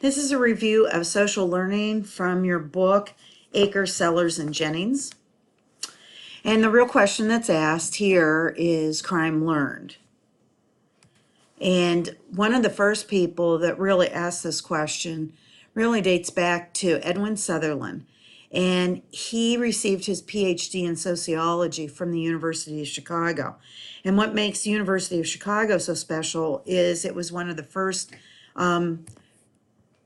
This is a review of social learning from your book, Akers, Sellers, and Jennings. And the real question that's asked here is crime learned? And one of the first people that really asked this question really dates back to Edwin Sutherland. And he received his PhD in sociology from the University of Chicago. And what makes the University of Chicago so special is it was one of the first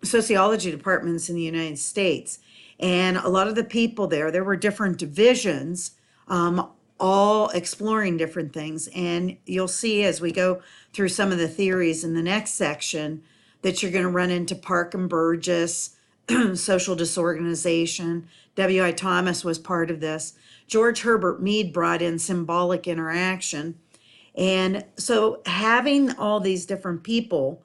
sociology departments in the United States. And a lot of the people there were different divisions, all exploring different things. And you'll see as we go through some of the theories in the next section that you're going to run into Park and Burgess, social disorganization. W.I. Thomas was part of this. George Herbert Mead brought in symbolic interaction. And so having all these different people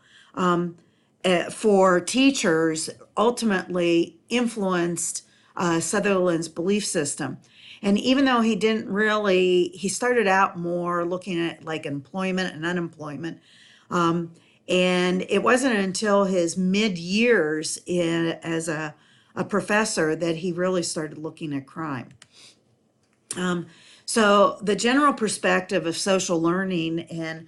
for teachers ultimately influenced Sutherland's belief system. And even though he didn't really, he started out more looking at like employment and unemployment. And it wasn't until his mid-years as a professor that he really started looking at crime. So the general perspective of social learning, and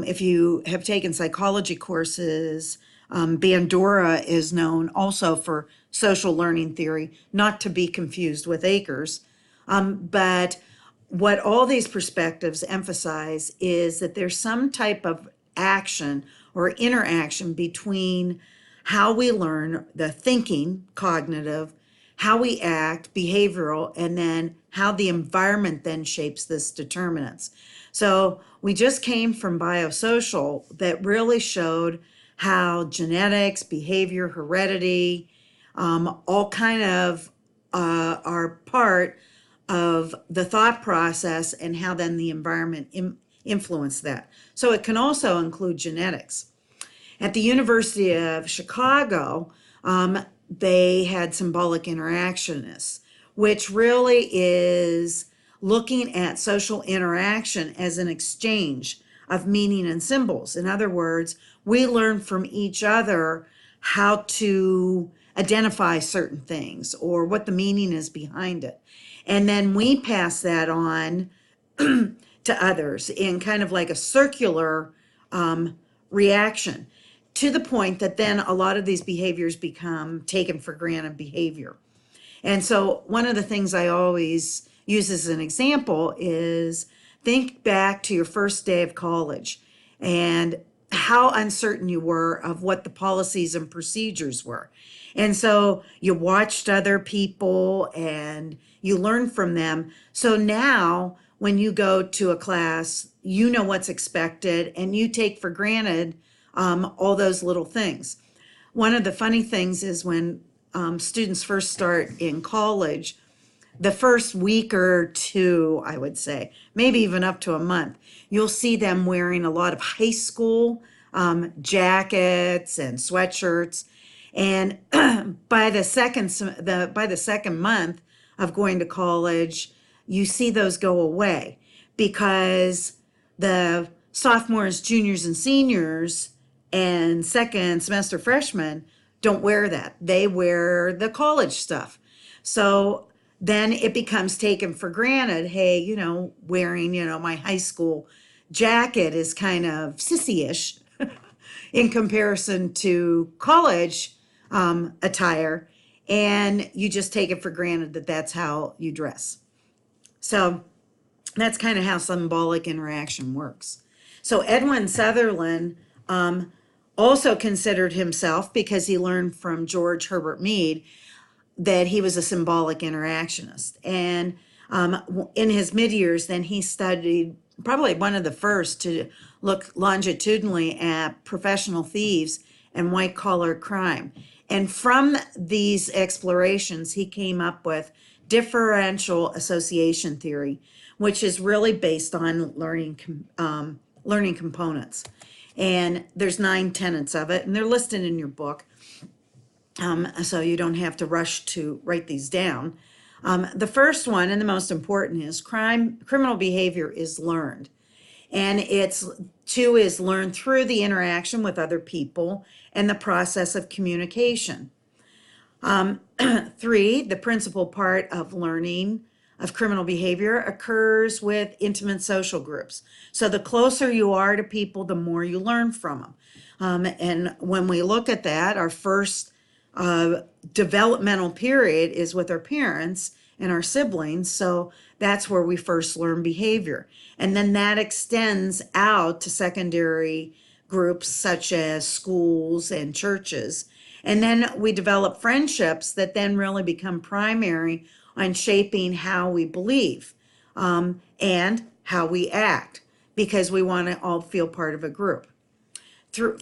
if you have taken psychology courses, Bandura is known also for social learning theory, not to be confused with Akers. But what all these perspectives emphasize is that there's some type of action or interaction between how we learn, the thinking, cognitive, how we act, behavioral, and then how the environment then shapes this determinants. So we just came from biosocial that really showed how genetics, behavior, heredity, all kind of are part of the thought process and how then the environment influence that. So it can also include genetics. At the University of Chicago, they had symbolic interactionists, which really is looking at social interaction as an exchange of meaning and symbols. In other words, we learn from each other how to identify certain things or what the meaning is behind it. And then we pass that on to others in kind of like a circular reaction, to the point that then a lot of these behaviors become taken for granted behavior. And so one of the things I always use as an example is think back to your first day of college and how uncertain you were of what the policies and procedures were. And so you watched other people and you learned from them. So now when you go to a class, you know what's expected and you take for granted all those little things. One of the funny things is when students first start in college, the first week or two, I would say, maybe even up to a month, you'll see them wearing a lot of high school jackets and sweatshirts. And by the second month of going to college, you see those go away because the sophomores, juniors, and seniors and second semester freshmen don't wear that. They wear the college stuff. So then it becomes taken for granted, hey, wearing, my high school jacket is kind of sissy-ish in comparison to college attire. And you just take it for granted that that's how you dress. So that's kind of how symbolic interaction works. So Edwin Sutherland also considered himself, because he learned from George Herbert Mead, that he was a symbolic interactionist. And in his mid-years, then he studied, probably one of the first to look longitudinally at professional thieves and white-collar crime. And from these explorations, he came up with differential association theory, which is really based on learning components. And there's 9 tenets of it, and they're listed in your book. So you don't have to rush to write these down. The first one and the most important is criminal behavior is learned. And it's two is learn through the interaction with other people and the process of communication. Three, the principal part of learning of criminal behavior occurs with intimate social groups. So the closer you are to people, the more you learn from them. And when we look at that, our first developmental period is with our parents and our siblings. So that's where we first learn behavior. And then that extends out to secondary groups such as schools and churches. And then we develop friendships that then really become primary on shaping how we believe and how we act, because we want to all feel part of a group.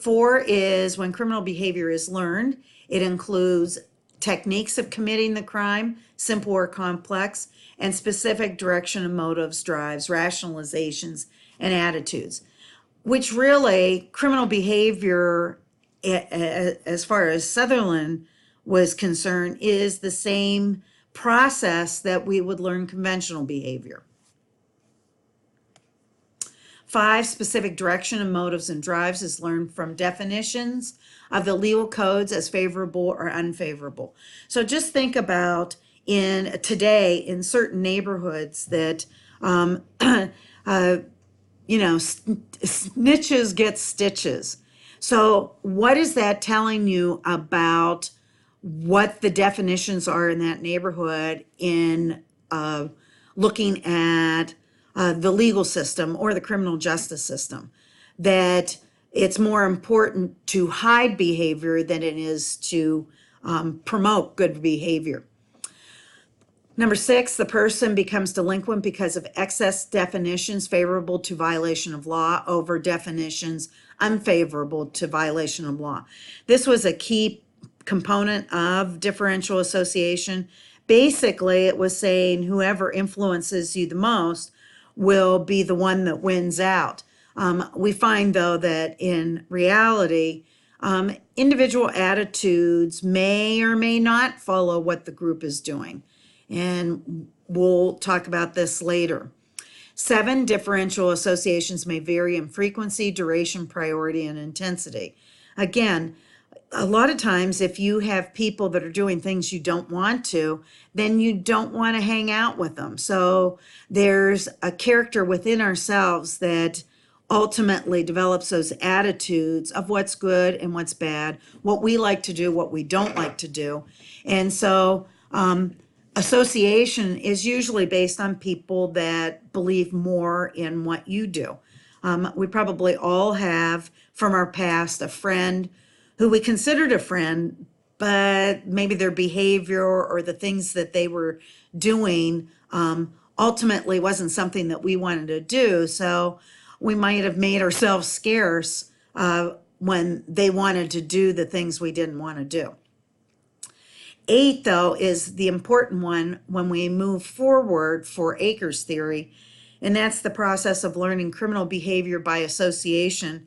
Four is when criminal behavior is learned, it includes techniques of committing the crime, simple or complex, and specific direction of motives, drives, rationalizations, and attitudes, which really criminal behavior, as far as Sutherland was concerned, is the same process that we would learn conventional behavior. 5, specific direction of motives and drives is learned from definitions of the legal codes as favorable or unfavorable. So just think about today in certain neighborhoods that, snitches get stitches. So what is that telling you about what the definitions are in that neighborhood in looking at the legal system or the criminal justice system? That it's more important to hide behavior than it is to promote good behavior. Number 6, the person becomes delinquent because of excess definitions favorable to violation of law over definitions unfavorable to violation of law. This was a key component of differential association. Basically, it was saying whoever influences you the most will be the one that wins out. We find, though, that in reality, individual attitudes may or may not follow what the group is doing. And we'll talk about this later. 7, differential associations may vary in frequency, duration, priority, and intensity. Again, a lot of times if you have people that are doing things you don't want to, then you don't want to hang out with them. So there's a character within ourselves that ultimately develops those attitudes of what's good and what's bad, what we like to do, what we don't like to do. And so association is usually based on people that believe more in what you do. We probably all have from our past a friend who we considered a friend, but maybe their behavior or the things that they were doing ultimately wasn't something that we wanted to do. So we might have made ourselves scarce when they wanted to do the things we didn't want to do. 8, though, is the important one when we move forward for Akers theory, and that's the process of learning criminal behavior by association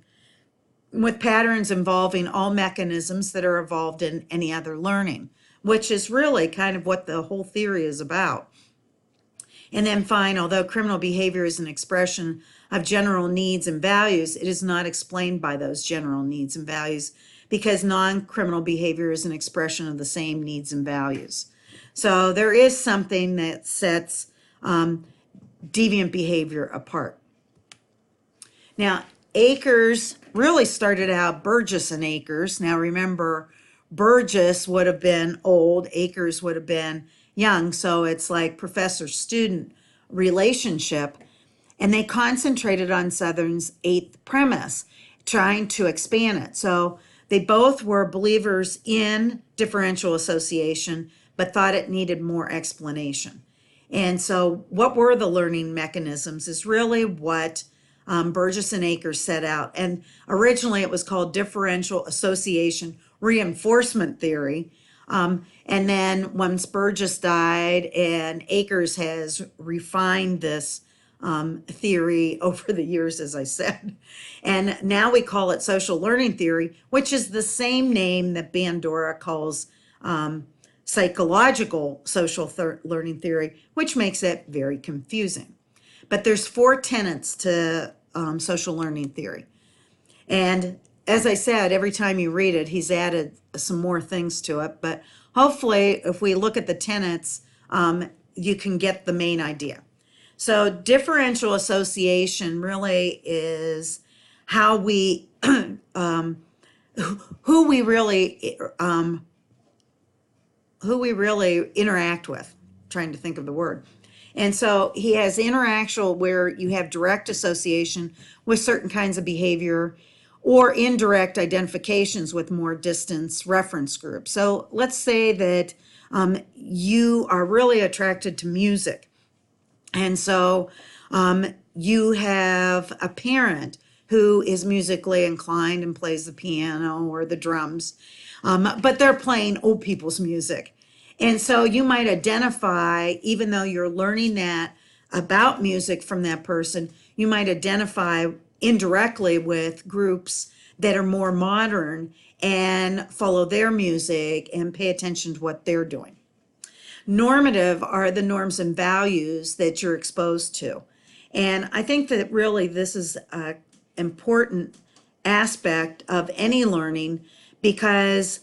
with patterns involving all mechanisms that are involved in any other learning, which is really kind of what the whole theory is about. And then fine, although criminal behavior is an expression of general needs and values, it is not explained by those general needs and values because non-criminal behavior is an expression of the same needs and values. So there is something that sets deviant behavior apart. Now, Akers really started out Burgess and Akers. Now remember, Burgess would have been old, Akers would have been young, so it's like professor-student relationship. And they concentrated on Southern's 8th premise, trying to expand it. So they both were believers in differential association, but thought it needed more explanation. And so what were the learning mechanisms is really what Burgess and Akers set out. And originally it was called differential association reinforcement theory. And then once Burgess died and Akers has refined this theory over the years, as I said. And now we call it social learning theory, which is the same name that Bandura calls psychological social learning theory, which makes it very confusing. But there's 4 tenets to social learning theory. And as I said, every time you read it, he's added some more things to it. But hopefully, if we look at the tenets, you can get the main idea. So, differential association really is how we, who we really, interact with. I'm trying to think of the word. And so he has interactual where you have direct association with certain kinds of behavior or indirect identifications with more distance reference groups. So let's say that you are really attracted to music. And so you have a parent who is musically inclined and plays the piano or the drums, but they're playing old people's music. And so you might identify, even though you're learning that about music from that person, you might identify indirectly with groups that are more modern and follow their music and pay attention to what they're doing. Normative are the norms and values that you're exposed to. And I think that really this is an important aspect of any learning because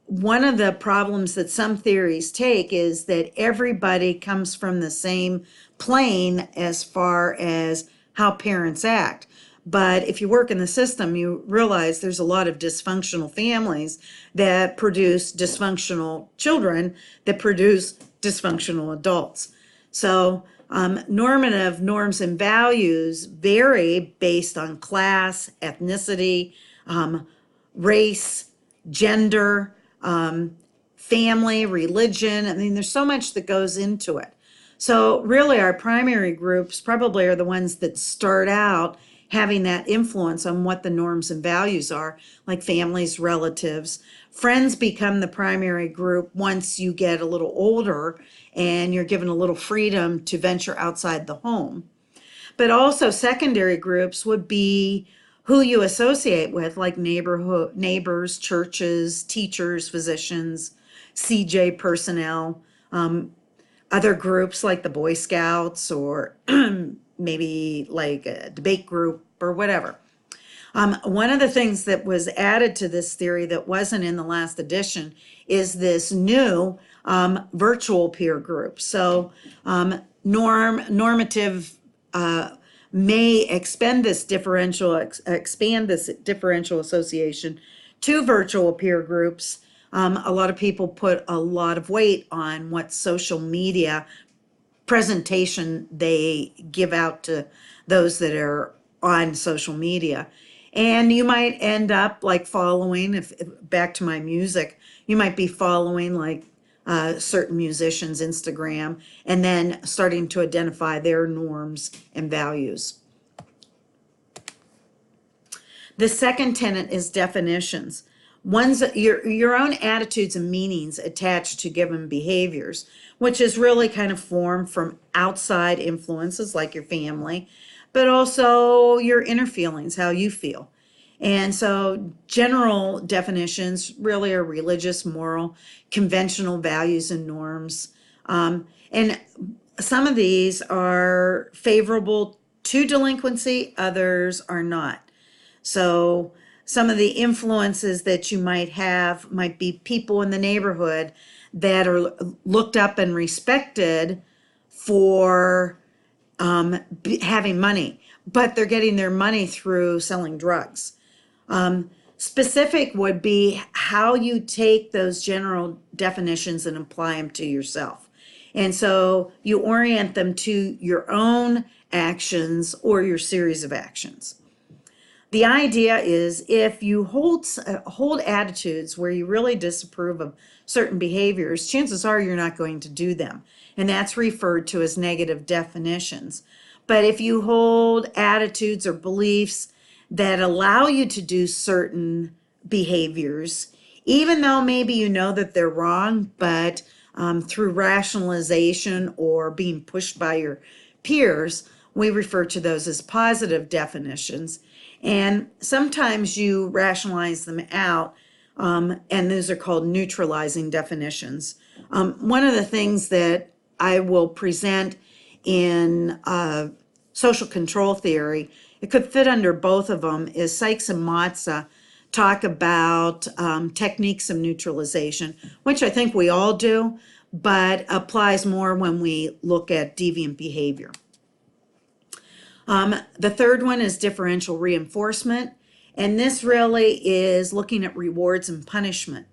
one of the problems that some theories take is that everybody comes from the same plane as far as how parents act. But if you work in the system, you realize there's a lot of dysfunctional families that produce dysfunctional children that produce dysfunctional adults. So normative norms and values vary based on class, ethnicity, race, gender, family, religion. I mean, there's so much that goes into it. So really our primary groups probably are the ones that start out having that influence on what the norms and values are, like families, relatives. Friends become the primary group once you get a little older and you're given a little freedom to venture outside the home. But also secondary groups would be who you associate with, like neighbors, churches, teachers, physicians, CJ personnel, other groups like the Boy Scouts or maybe like a debate group or whatever. One of the things that was added to this theory that wasn't in the last edition is this new virtual peer group. So normative may expand this differential association to virtual peer groups. A lot of people put a lot of weight on what social media presentation they give out to those that are on social media. And you might end up like following, if back to my music, you might be following like certain musicians' Instagram and then starting to identify their norms and values. The second tenet is definitions. One's your own attitudes and meanings attached to given behaviors, which is really kind of formed from outside influences like your family, but also your inner feelings, how you feel. And so general definitions really are religious, moral, conventional values and norms. And some of these are favorable to delinquency, others are not. So some of the influences that you might have might be people in the neighborhood that are looked up and respected for having money, but they're getting their money through selling drugs. Specific would be how you take those general definitions and apply them to yourself. And so you orient them to your own actions or your series of actions. The idea is if you hold attitudes where you really disapprove of certain behaviors, chances are you're not going to do them. And that's referred to as negative definitions. But if you hold attitudes or beliefs that allow you to do certain behaviors, even though maybe you know that they're wrong, but through rationalization or being pushed by your peers, we refer to those as positive definitions. And sometimes you rationalize them out, and those are called neutralizing definitions. One of the things that I will present in social control theory. It could fit under both of them. Is Sykes and Matza talk about techniques of neutralization, which I think we all do, but applies more when we look at deviant behavior. The third one is differential reinforcement, and this really is looking at rewards and punishment.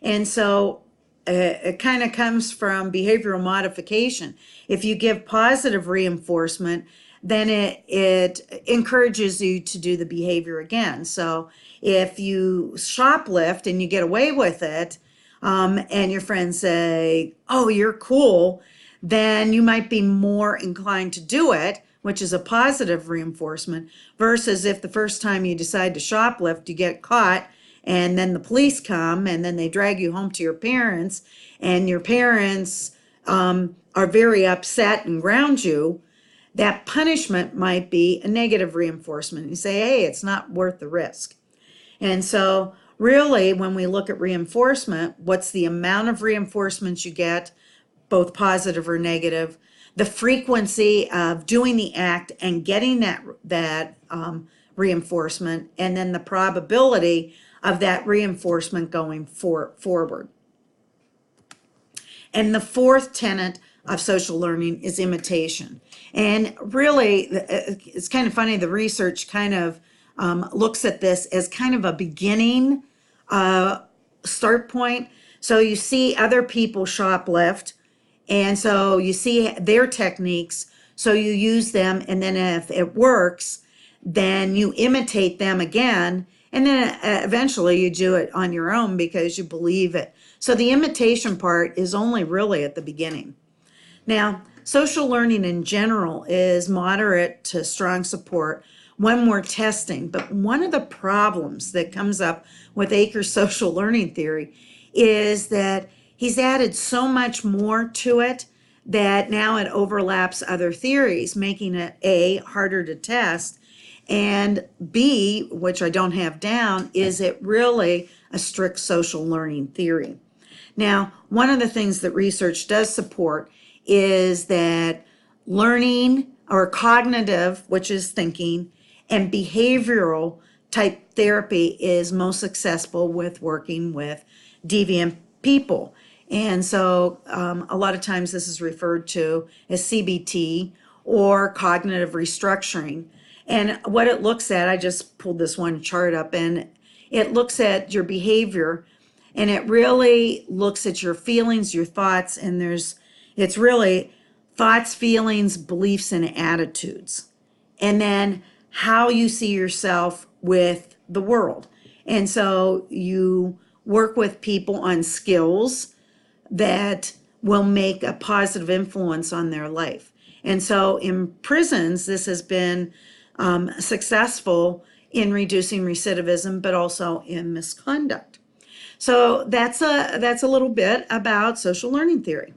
And so it kind of comes from behavioral modification. If you give positive reinforcement, then it encourages you to do the behavior again. So if you shoplift and you get away with it, and your friends say, "Oh, you're cool," then you might be more inclined to do it, which is a positive reinforcement, versus if the first time you decide to shoplift, you get caught, and then the police come, and then they drag you home to your parents, and your parents are very upset and ground you. That punishment might be a negative reinforcement. You say, "Hey, it's not worth the risk." And so really, when we look at reinforcement, what's the amount of reinforcements you get, both positive or negative, the frequency of doing the act and getting that reinforcement, and then the probability of that reinforcement going forward. And the fourth tenet of social learning is imitation. And really, it's kind of funny, the research kind of looks at this as kind of a beginning start point. So you see other people shoplift, and so you see their techniques, so you use them, and then if it works, then you imitate them again, and then eventually you do it on your own because you believe it. So the imitation part is only really at the beginning. Now, social learning in general is moderate to strong support when we're testing, but one of the problems that comes up with Aker's social learning theory is that he's added so much more to it that now it overlaps other theories, making it A, harder to test, and B, which I don't have down, is it really a strict social learning theory? Now, one of the things that research does support is that learning or cognitive, which is thinking, and behavioral type therapy is most successful with working with deviant people. And so a lot of times this is referred to as CBT or cognitive restructuring. And what it looks at, I just pulled this one chart up, and it looks at your behavior, and it really looks at your feelings, your thoughts, and it's really thoughts, feelings, beliefs, and attitudes. And then how you see yourself with the world. And so you work with people on skills that will make a positive influence on their life. And so in prisons, this has been successful in reducing recidivism, but also in misconduct. So that's a little bit about social learning theory.